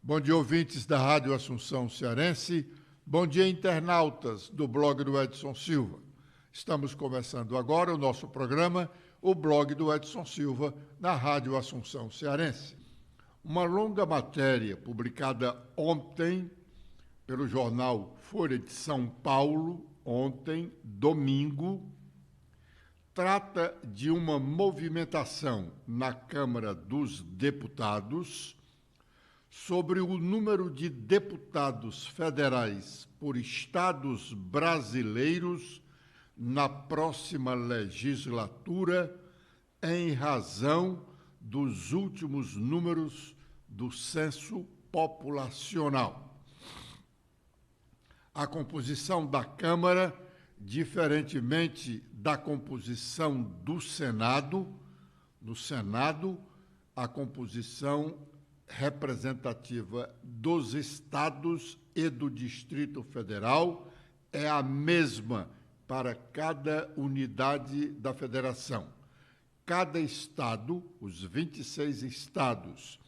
Bom dia, ouvintes da Rádio Assunção Cearense. Bom dia, internautas do blog do Edson Silva. Estamos começando agora o nosso programa, o blog do Edson Silva, na Rádio Assunção Cearense. Uma longa matéria publicada ontem pelo jornal Folha de São Paulo, ontem, domingo, trata de uma movimentação na Câmara dos Deputados sobre o número de deputados federais por estados brasileiros na próxima legislatura, em razão dos últimos números do censo populacional. A composição da Câmara, diferentemente da composição do Senado, no Senado, a composição representativa dos estados e do Distrito Federal é a mesma para cada unidade da federação. Cada estado, os 26 estados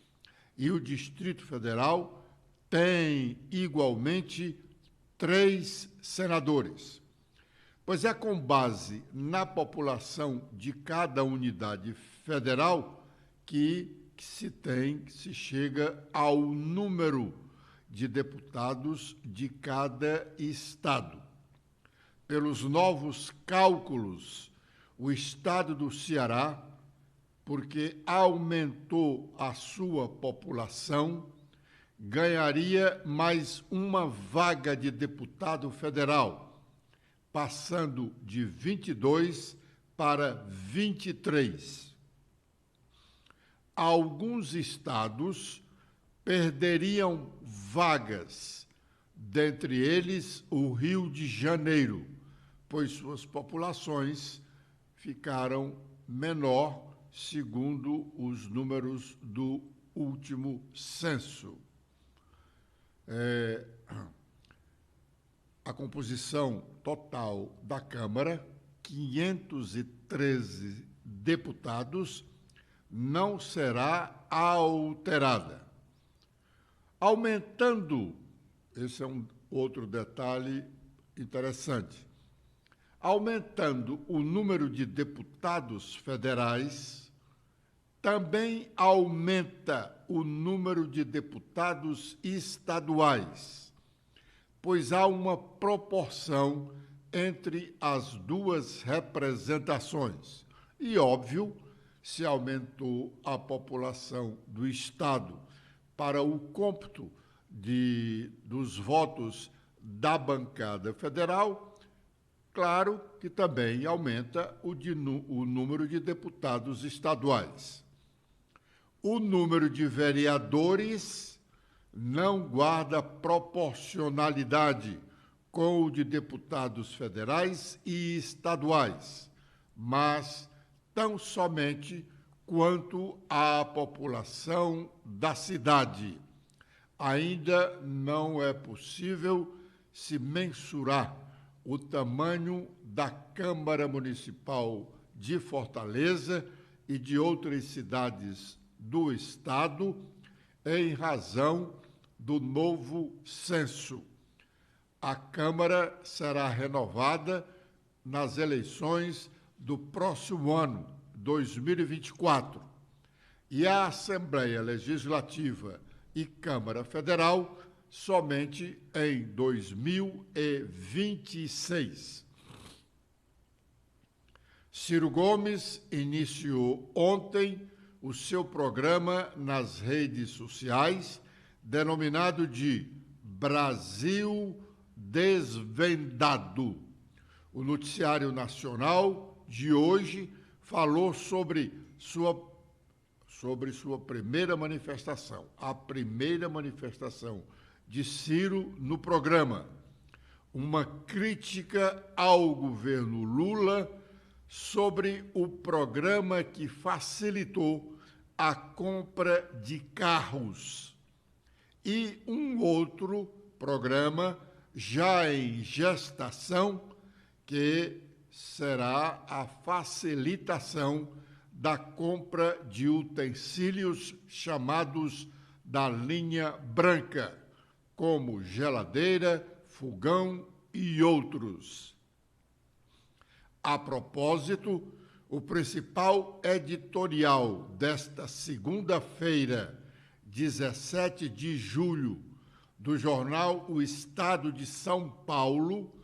e o Distrito Federal têm igualmente 3 senadores, pois é com base na população de cada unidade federal que se chega ao número de deputados de cada estado. Pelos novos cálculos, o estado do Ceará, porque aumentou a sua população, ganharia mais uma vaga de deputado federal, passando de 22 para 23. Alguns estados perderiam vagas, dentre eles o Rio de Janeiro, pois suas populações ficaram menor, segundo os números do último censo. A composição total da Câmara, 513 deputados, não será alterada. Aumentando, esse é um outro detalhe interessante, aumentando o número de deputados federais, também aumenta o número de deputados estaduais, pois há uma proporção entre as duas representações. E, óbvio, se aumentou a população do estado para o cômputo dos votos da bancada federal, claro que também aumenta o número de deputados estaduais. O número de vereadores não guarda proporcionalidade com o de deputados federais e estaduais, mas tão somente quanto à população da cidade. Ainda não é possível se mensurar o tamanho da Câmara Municipal de Fortaleza e de outras cidades do estado, em razão do novo censo. A Câmara será renovada nas eleições do próximo ano, 2024, e a Assembleia Legislativa e Câmara Federal somente em 2026. Ciro Gomes iniciou ontem o seu programa nas redes sociais, denominado de Brasil Desvendado. O Noticiário Nacional de hoje falou sobre sua primeira manifestação, a primeira manifestação de Ciro no programa, uma crítica ao governo Lula sobre o programa que facilitou a compra de carros e um outro programa já em gestação, que será a facilitação da compra de utensílios chamados da linha branca, como geladeira, fogão e outros. A propósito, o principal editorial desta segunda-feira, 17 de julho, do jornal O Estado de São Paulo,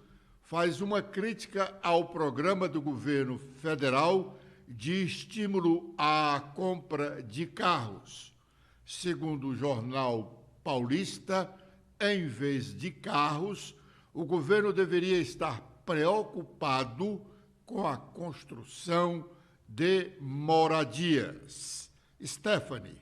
faz uma crítica ao programa do governo federal de estímulo à compra de carros. Segundo o jornal paulista, em vez de carros, o governo deveria estar preocupado com a construção de moradias. Stephanie.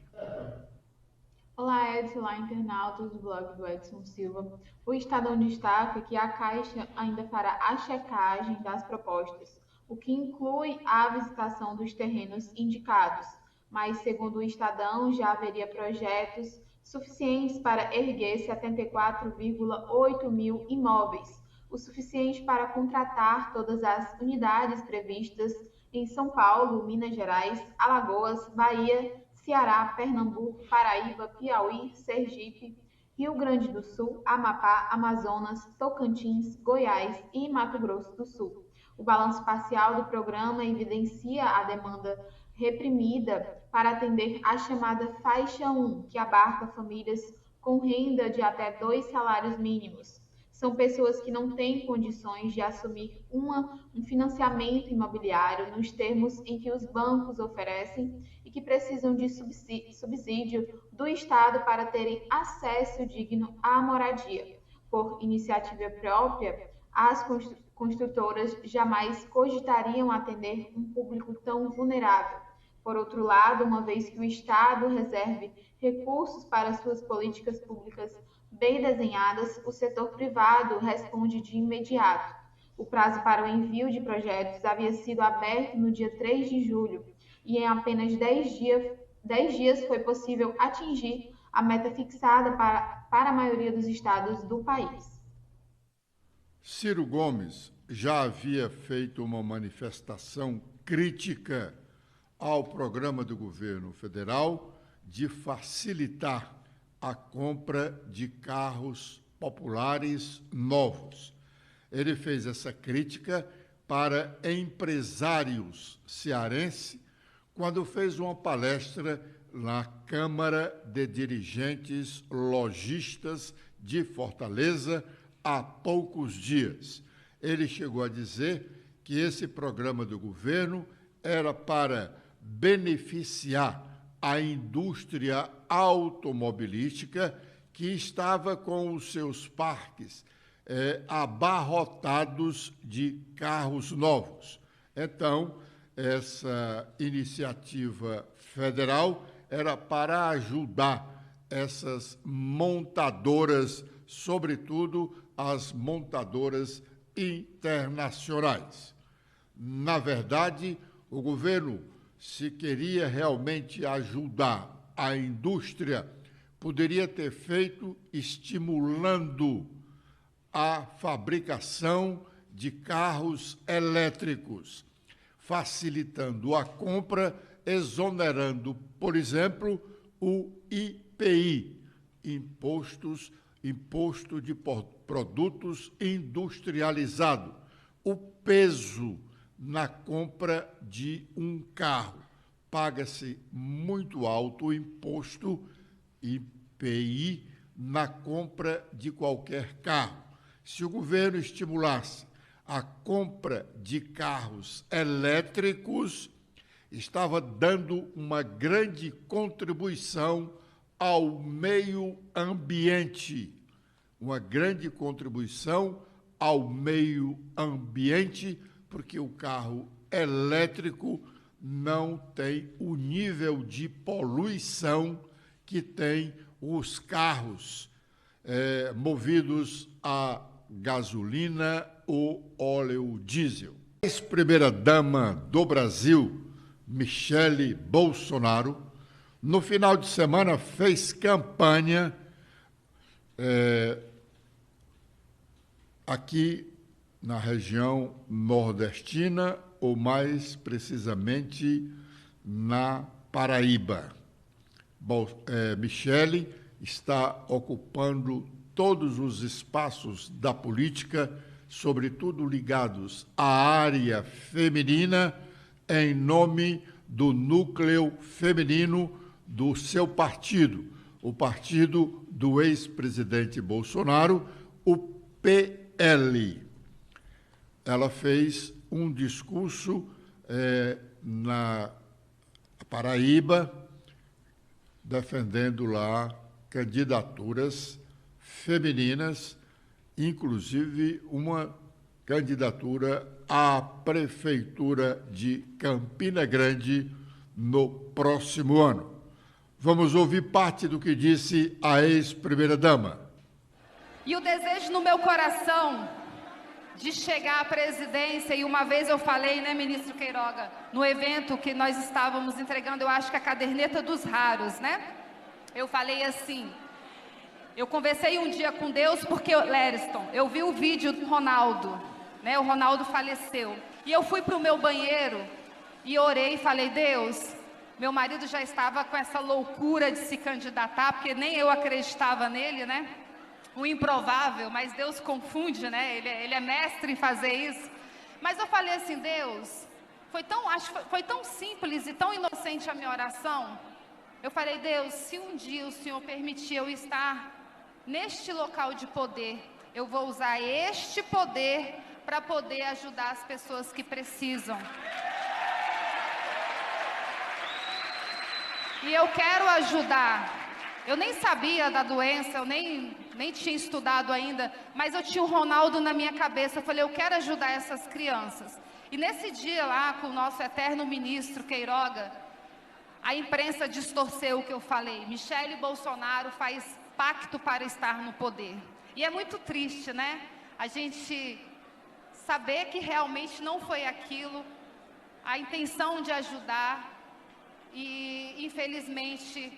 Olá, Edson, olá, internautas do blog do Edson Silva. O Estadão destaca que a Caixa ainda fará a checagem das propostas, o que inclui a visitação dos terrenos indicados, mas, segundo o Estadão, já haveria projetos suficientes para erguer 74,8 mil imóveis, o suficiente para contratar todas as unidades previstas em São Paulo, Minas Gerais, Alagoas, Bahia, Ceará, Pernambuco, Paraíba, Piauí, Sergipe, Rio Grande do Sul, Amapá, Amazonas, Tocantins, Goiás e Mato Grosso do Sul. O balanço parcial do programa evidencia a demanda reprimida para atender a chamada faixa 1, que abarca famílias com renda de até 2 salários mínimos. São pessoas que não têm condições de assumir um financiamento imobiliário nos termos em que os bancos oferecem e que precisam de subsídio do Estado para terem acesso digno à moradia. Por iniciativa própria, as construtoras jamais cogitariam atender um público tão vulnerável. Por outro lado, uma vez que o Estado reserve recursos para suas políticas públicas bem desenhadas, o setor privado responde de imediato. O prazo para o envio de projetos havia sido aberto no dia 3 de julho e em apenas 10 dias foi possível atingir a meta fixada para a maioria dos estados do país. Ciro Gomes já havia feito uma manifestação crítica ao programa do governo federal de facilitar a compra de carros populares novos. Ele fez essa crítica para empresários cearenses quando fez uma palestra na Câmara de Dirigentes Lojistas de Fortaleza há poucos dias. Ele chegou a dizer que esse programa do governo era para beneficiar a indústria automobilística que estava com os seus parques abarrotados de carros novos. Então, essa iniciativa federal era para ajudar essas montadoras, sobretudo as montadoras internacionais. Na verdade, o governo, se queria realmente ajudar a indústria, poderia ter feito estimulando a fabricação de carros elétricos, facilitando a compra, exonerando, por exemplo, o IPI, Imposto de Produtos Industrializados, o peso na compra de um carro. Paga-se muito alto o imposto IPI na compra de qualquer carro. Se o governo estimulasse a compra de carros elétricos, estava dando uma grande contribuição ao meio ambiente, porque o carro elétrico não tem o nível de poluição que tem os carros movidos a gasolina ou óleo diesel. A ex-primeira-dama do Brasil, Michele Bolsonaro, no final de semana fez campanha aqui na região nordestina, ou mais precisamente na Paraíba. Michele está ocupando todos os espaços da política, sobretudo ligados à área feminina, em nome do núcleo feminino do seu partido, o partido do ex-presidente Bolsonaro, o PL. Ela fez um discurso na Paraíba, defendendo lá candidaturas femininas, inclusive uma candidatura à Prefeitura de Campina Grande no próximo ano. Vamos ouvir parte do que disse a ex-primeira-dama. E o desejo no meu coração de chegar à presidência, e uma vez eu falei, né, ministro Queiroga, no evento que nós estávamos entregando, eu acho que a caderneta dos raros, né? Eu falei assim, eu conversei um dia com Deus, porque, Lériston, eu vi o vídeo do Ronaldo, né? O Ronaldo faleceu. E eu fui para o meu banheiro e orei e falei, Deus, meu marido já estava com essa loucura de se candidatar, porque nem eu acreditava nele, né? O improvável, mas Deus confunde, né? Ele é mestre em fazer isso. Mas eu falei assim, Deus, foi tão simples e tão inocente a minha oração. Eu falei, Deus, se um dia o Senhor permitir eu estar neste local de poder, eu vou usar este poder para poder ajudar as pessoas que precisam. E eu quero ajudar. Eu nem sabia da doença, eu nem tinha estudado ainda, mas eu tinha o Ronaldo na minha cabeça. Eu falei, eu quero ajudar essas crianças. E nesse dia lá, com o nosso eterno ministro Queiroga, a imprensa distorceu o que eu falei. Michele Bolsonaro faz pacto para estar no poder. E é muito triste, né? A gente saber que realmente não foi aquilo, a intenção de ajudar e, infelizmente,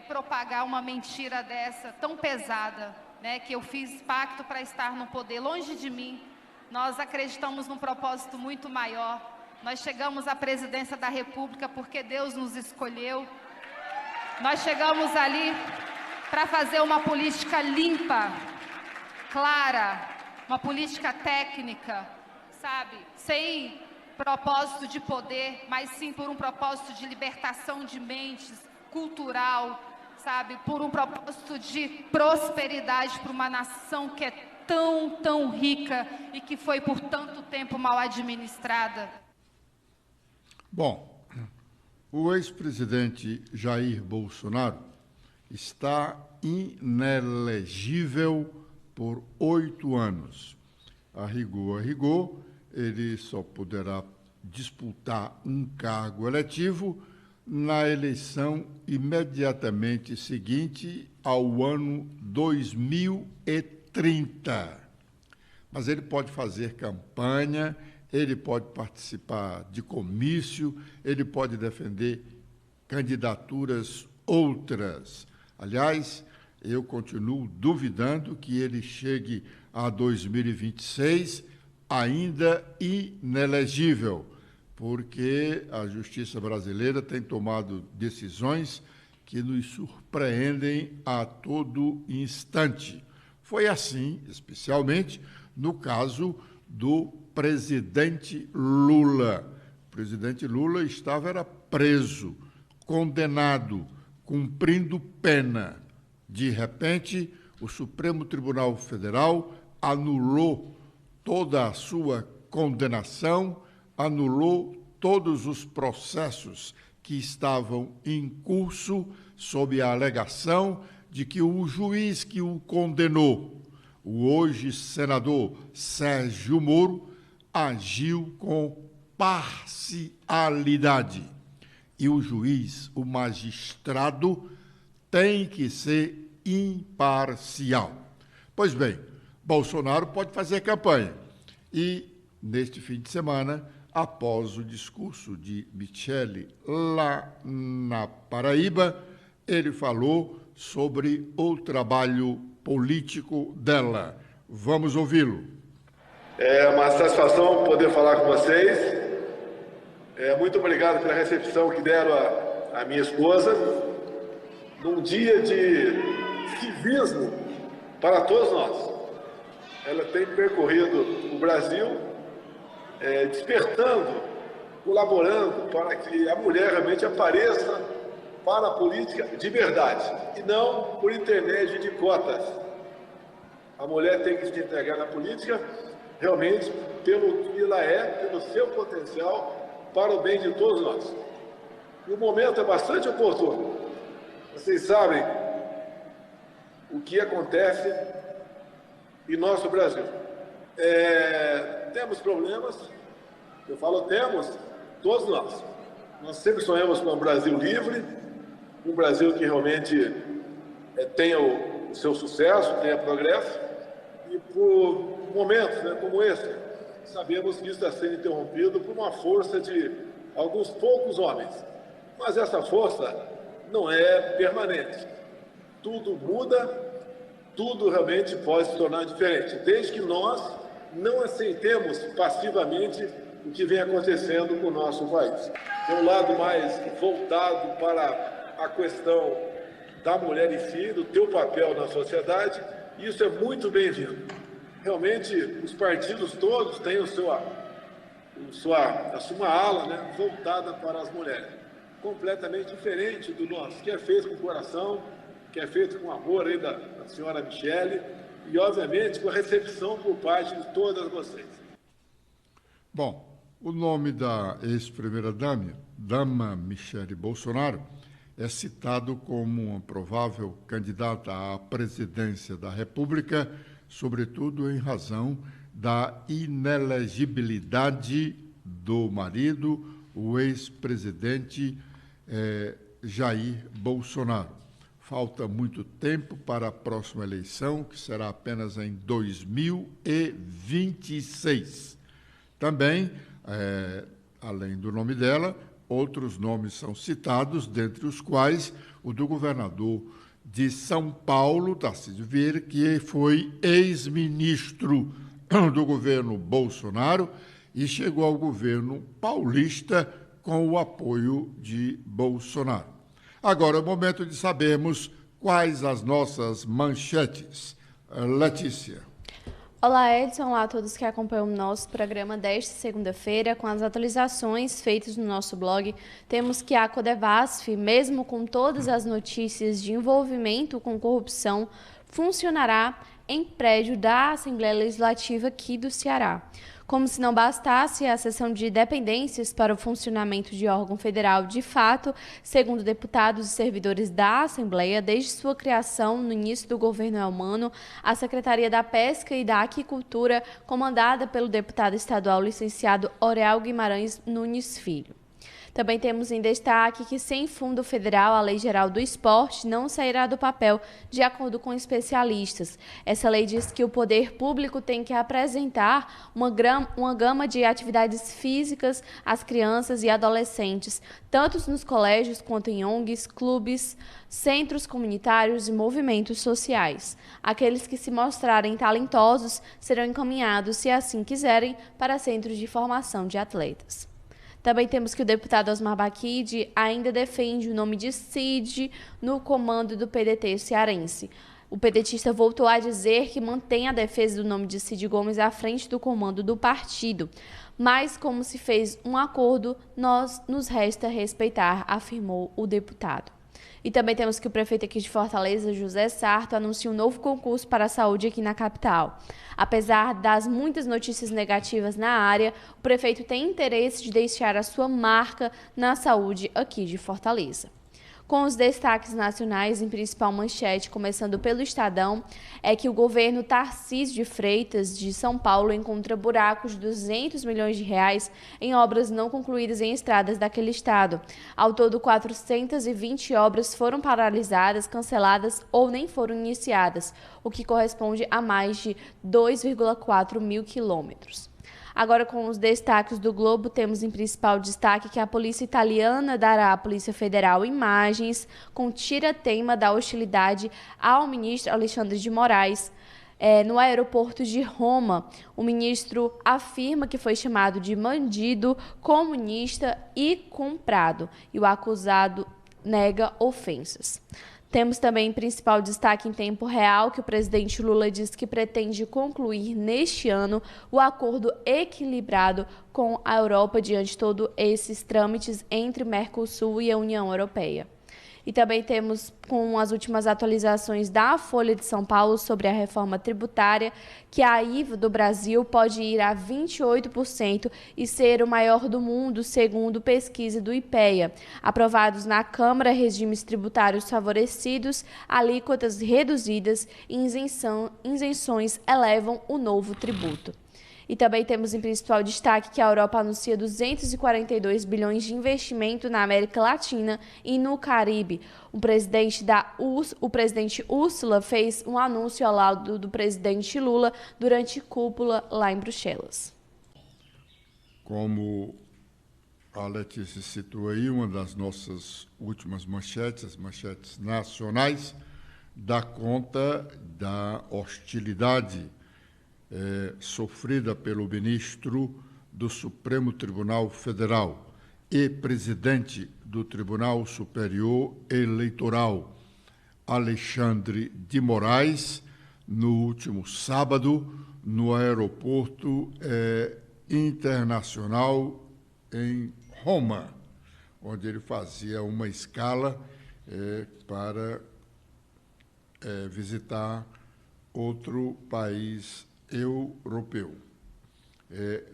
propagar uma mentira dessa, tão pesada, né, que eu fiz pacto para estar no poder. Longe de mim, nós acreditamos num propósito muito maior. Nós chegamos à presidência da República porque Deus nos escolheu. Nós chegamos ali para fazer uma política limpa, clara, uma política técnica, sabe, sem propósito de poder, mas sim por um propósito de libertação de mentes, cultural, sabe, por um propósito de prosperidade para uma nação que é tão rica e que foi por tanto tempo mal administrada. Bom, o ex-presidente Jair Bolsonaro está inelegível por 8 anos. A rigor, ele só poderá disputar um cargo eletivo na eleição imediatamente seguinte ao ano 2030. Mas ele pode fazer campanha, ele pode participar de comício, ele pode defender candidaturas outras. Aliás, eu continuo duvidando que ele chegue a 2026 ainda inelegível, porque a justiça brasileira tem tomado decisões que nos surpreendem a todo instante. Foi assim, especialmente, no caso do presidente Lula. O presidente Lula estava preso, condenado, cumprindo pena. De repente, o Supremo Tribunal Federal anulou toda a sua condenação, anulou todos os processos que estavam em curso sob a alegação de que o juiz que o condenou, o hoje senador Sérgio Moro, agiu com parcialidade. E o juiz, o magistrado, tem que ser imparcial. Pois bem, Bolsonaro pode fazer campanha. E, neste fim de semana, após o discurso de Michele lá na Paraíba, ele falou sobre o trabalho político dela. Vamos ouvi-lo. É uma satisfação poder falar com vocês. Muito obrigado pela recepção que deram à minha esposa. Num dia de civismo para todos nós. Ela tem percorrido o Brasil, despertando, colaborando para que a mulher realmente apareça para a política de verdade, e não por intermédio de cotas. A mulher tem que se entregar na política realmente pelo que ela é, pelo seu potencial, para o bem de todos nós. E o momento é bastante oportuno. Vocês sabem o que acontece em nosso Brasil. Temos problemas, eu falo temos, todos nós. Nós sempre sonhamos com um Brasil livre, um Brasil que realmente tenha o seu sucesso, tenha progresso, e por momentos como esse, sabemos que isso está sendo interrompido por uma força de alguns poucos homens. Mas essa força não é permanente. Tudo muda, tudo realmente pode se tornar diferente, desde que nós não aceitemos passivamente o que vem acontecendo com o nosso país. Tem um lado mais voltado para a questão da mulher em si, do teu papel na sociedade, e isso é muito bem-vindo. Realmente, os partidos todos têm a sua ala, né, voltada para as mulheres, completamente diferente do nosso, que é feito com coração, que é feito com amor aí da senhora Michele, e, obviamente, com a recepção por parte de todas vocês. Bom, o nome da ex-primeira-dama Michele Bolsonaro é citado como uma provável candidata à presidência da República, sobretudo em razão da inelegibilidade do marido, o ex-presidente Jair Bolsonaro. Falta muito tempo para a próxima eleição, que será apenas em 2026. Também, além do nome dela, outros nomes são citados, dentre os quais o do governador de São Paulo, Tarcísio Vieira, que foi ex-ministro do governo Bolsonaro e chegou ao governo paulista com o apoio de Bolsonaro. Agora é o momento de sabermos quais as nossas manchetes. Letícia. Olá, Edson. Olá a todos que acompanham o nosso programa desta segunda-feira. Com as atualizações feitas no nosso blog, temos que a Codevasf, mesmo com todas as notícias de envolvimento com corrupção, funcionará em prédio da Assembleia Legislativa aqui do Ceará. Como se não bastasse a cessão de dependências para o funcionamento de órgão federal de fato, segundo deputados e servidores da Assembleia, desde sua criação no início do governo Elmano, a Secretaria da Pesca e da Aquicultura, comandada pelo deputado estadual licenciado Oréal Guimarães Nunes Filho. Também temos em destaque que, sem fundo federal, a Lei Geral do Esporte não sairá do papel, de acordo com especialistas. Essa lei diz que o poder público tem que apresentar uma gama de atividades físicas às crianças e adolescentes, tanto nos colégios quanto em ONGs, clubes, centros comunitários e movimentos sociais. Aqueles que se mostrarem talentosos serão encaminhados, se assim quiserem, para centros de formação de atletas. Também temos que o deputado Osmar Baquide ainda defende o nome de Cid no comando do PDT cearense. O pedetista voltou a dizer que mantém a defesa do nome de Cid Gomes à frente do comando do partido. Mas, como se fez um acordo, nos resta respeitar, afirmou o deputado. E também temos que o prefeito aqui de Fortaleza, José Sarto, anuncia um novo concurso para a saúde aqui na capital. Apesar das muitas notícias negativas na área, o prefeito tem interesse de deixar a sua marca na saúde aqui de Fortaleza. Com os destaques nacionais em principal manchete, começando pelo Estadão, é que o governo Tarcísio de Freitas, de São Paulo, encontra buracos de 200 milhões de reais em obras não concluídas em estradas daquele estado. Ao todo, 420 obras foram paralisadas, canceladas ou nem foram iniciadas, o que corresponde a mais de 2,4 mil quilômetros. Agora, com os destaques do Globo, temos em principal destaque que a polícia italiana dará à Polícia Federal imagens com tira-teima da hostilidade ao ministro Alexandre de Moraes. No aeroporto de Roma, o ministro afirma que foi chamado de bandido, comunista e comprado, e o acusado nega ofensas. Temos também principal destaque em tempo real que o presidente Lula diz que pretende concluir neste ano o acordo equilibrado com a Europa diante de todos esses trâmites entre Mercosul e a União Europeia. E também temos com as últimas atualizações da Folha de São Paulo sobre a reforma tributária, que a IVA do Brasil pode ir a 28% e ser o maior do mundo, segundo pesquisa do IPEA. Aprovados na Câmara, regimes tributários favorecidos, alíquotas reduzidas e isenções elevam o novo tributo. E também temos em principal destaque que a Europa anuncia 242 bilhões de investimento na América Latina e no Caribe. O presidente Ursula fez um anúncio ao lado do presidente Lula durante cúpula lá em Bruxelas. Como a Letícia citou aí, uma das nossas últimas manchetes, as manchetes nacionais, dá conta da hostilidade sofrida pelo ministro do Supremo Tribunal Federal e presidente do Tribunal Superior Eleitoral, Alexandre de Moraes, no último sábado, no aeroporto internacional em Roma, onde ele fazia uma escala para visitar outro país europeu.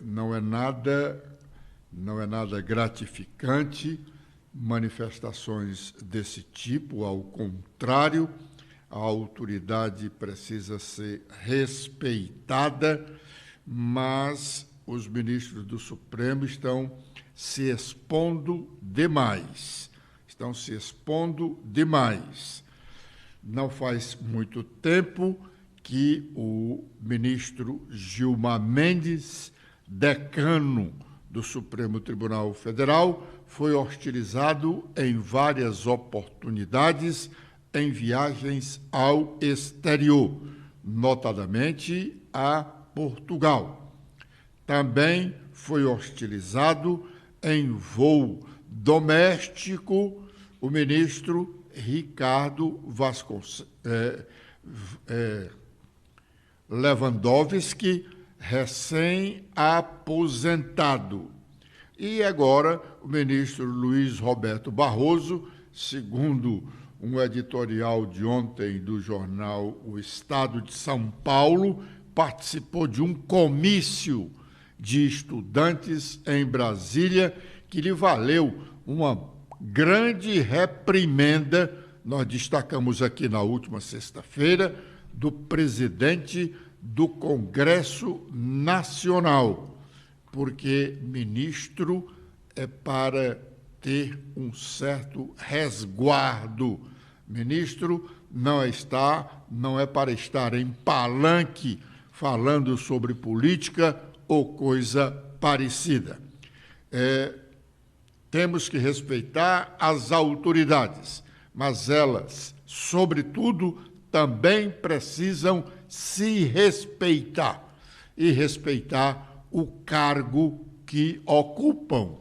Não é nada gratificante manifestações desse tipo, ao contrário, a autoridade precisa ser respeitada, mas os ministros do Supremo estão se expondo demais. Não faz muito tempo que o ministro Gilmar Mendes, decano do Supremo Tribunal Federal, foi hostilizado em várias oportunidades em viagens ao exterior, notadamente a Portugal. Também foi hostilizado em voo doméstico o ministro Ricardo Lewandowski, recém-aposentado. E agora o ministro Luiz Roberto Barroso, segundo um editorial de ontem do jornal O Estado de São Paulo, participou de um comício de estudantes em Brasília que lhe valeu uma grande reprimenda. Nós destacamos aqui na última sexta-feira, do presidente do Congresso Nacional, porque ministro é para ter um certo resguardo. Ministro não é para estar em palanque falando sobre política ou coisa parecida. Temos que respeitar as autoridades, mas elas, sobretudo, também precisam se respeitar e respeitar o cargo que ocupam,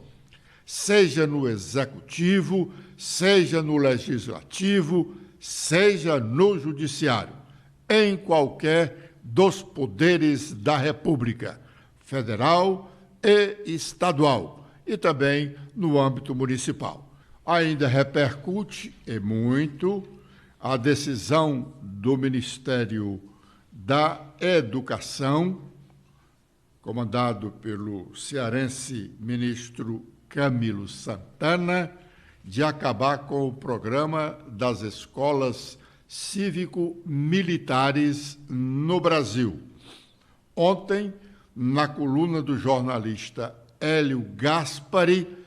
seja no executivo, seja no legislativo, seja no judiciário, em qualquer dos poderes da República, federal e estadual, e também no âmbito municipal. Ainda repercute, e muito, a decisão do Ministério da Educação, comandado pelo cearense ministro Camilo Santana, de acabar com o programa das escolas cívico-militares no Brasil. Ontem, na coluna do jornalista Hélio Gaspari,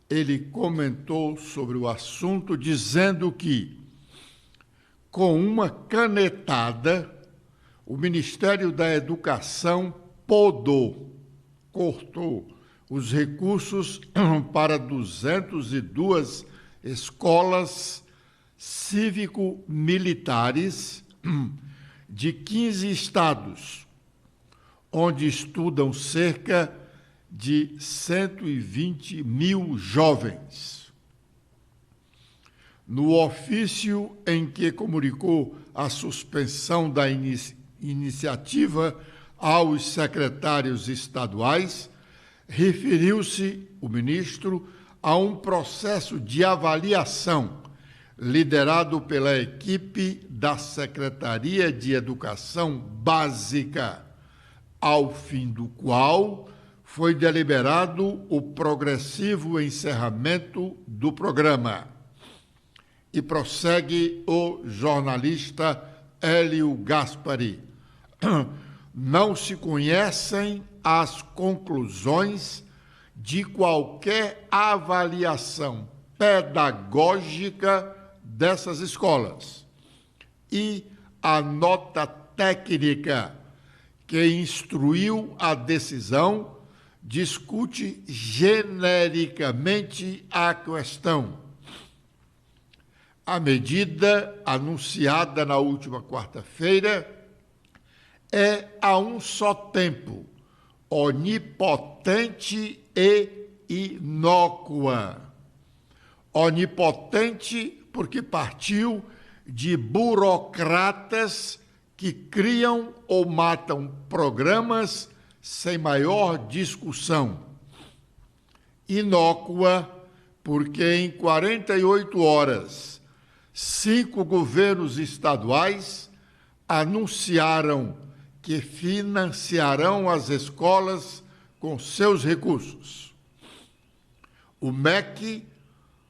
ele comentou sobre o assunto, dizendo que, com uma canetada, o Ministério da Educação cortou os recursos para 202 escolas cívico-militares de 15 estados, onde estudam cerca de 120 mil jovens. no ofício em que comunicou a suspensão da iniciativa aos secretários estaduais, referiu-se o ministro a um processo de avaliação liderado pela equipe da Secretaria de Educação Básica, ao fim do qual foi deliberado o progressivo encerramento do programa. E prossegue o jornalista Hélio Gaspari. Não se conhecem as conclusões de qualquer avaliação pedagógica dessas escolas. E a nota técnica que instruiu a decisão discute genericamente a questão. A medida anunciada na última quarta-feira é a um só tempo onipotente e inócua. Onipotente porque partiu de burocratas que criam ou matam programas sem maior discussão. Inócua porque em 48 horas 5 governos estaduais anunciaram que financiarão as escolas com seus recursos. O MEC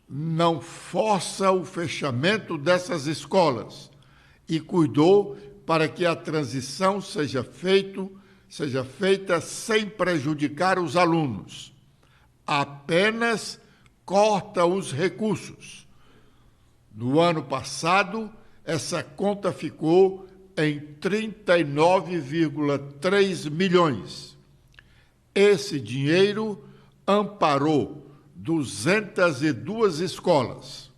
não força o fechamento dessas escolas e cuidou para que a transição seja feita sem prejudicar os alunos. Apenas corta os recursos. No ano passado, essa conta ficou em 39,3 milhões. Esse dinheiro amparou 202 escolas.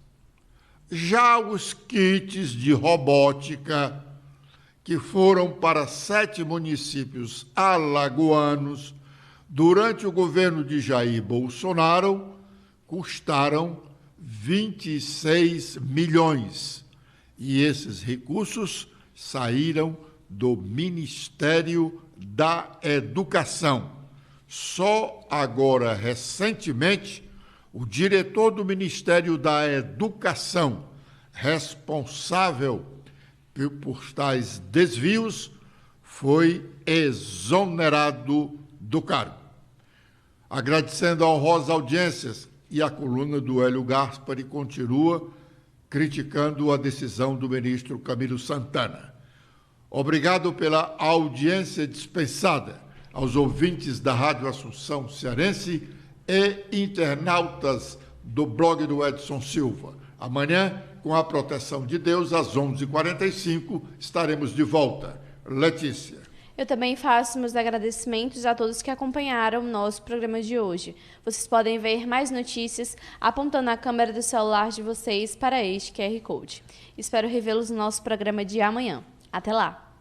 Já os kits de robótica, que foram para 7 municípios alagoanos durante o governo de Jair Bolsonaro, custaram 26 milhões. E esses recursos saíram do Ministério da Educação. Só agora, recentemente, o diretor do Ministério da Educação, responsável por tais desvios, foi exonerado do cargo. Agradecendo a honrosa audiências, e a coluna do Hélio Gaspari continua criticando a decisão do ministro Camilo Santana. Obrigado pela audiência dispensada aos ouvintes da Rádio Assunção Cearense e internautas do blog do Edson Silva. Amanhã, com a proteção de Deus, às 11h45, estaremos de volta. Letícia. Eu também faço meus agradecimentos a todos que acompanharam o nosso programa de hoje. Vocês podem ver mais notícias apontando a câmera do celular de vocês para este QR Code. Espero revê-los no nosso programa de amanhã. Até lá!